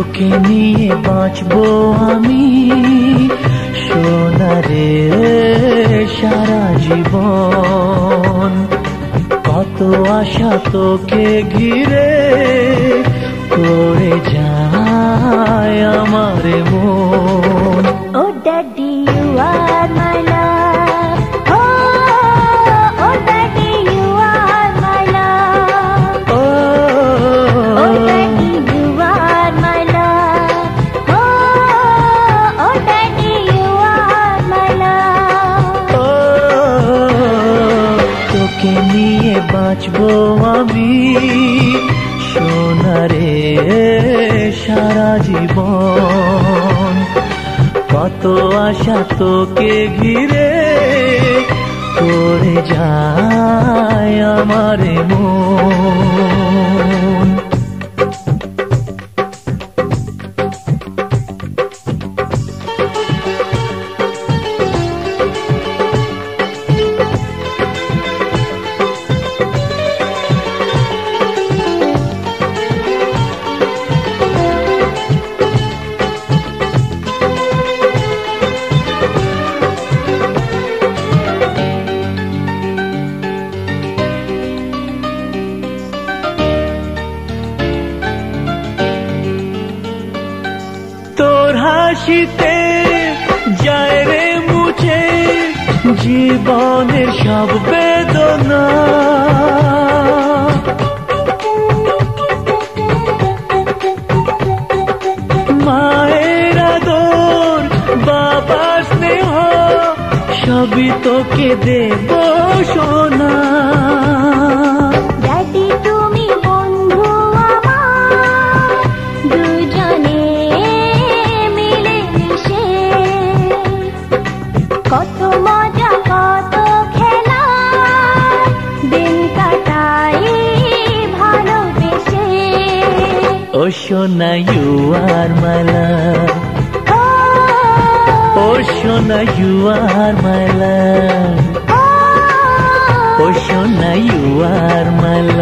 তোকে নিয়ে বাঁচবো আমি সোনারে সারা জীবন। কত আশা তোকে ঘিরে করে যায় আমার মন। Oh daddy you are my love, oh daddy you are my love, oh daddy you are my love, oh daddy you are my love. তোকে নিয়ে বাঁচবো আমি সোনারে সারা জীবন। কত আশা তোকে ঘিরে করে যায় আমার মন। তোর হাসিতে যায় রে মুছে জীবনের সব বেদনা। মায়ের আদর বাবার স্নেহ সবই তোকে দেব সোনা। ড্যাডি তুমি বন্ধু আমার, দুজনে মিলে মিশে কত মজা কত খেলা দিন কাটাই ভালোবেসে। ও সোনা ইউ আর মাই লাভ, ও সোনা ইউ আর মাই লাভ, ও সোনা ইউ আর মাই লাভ।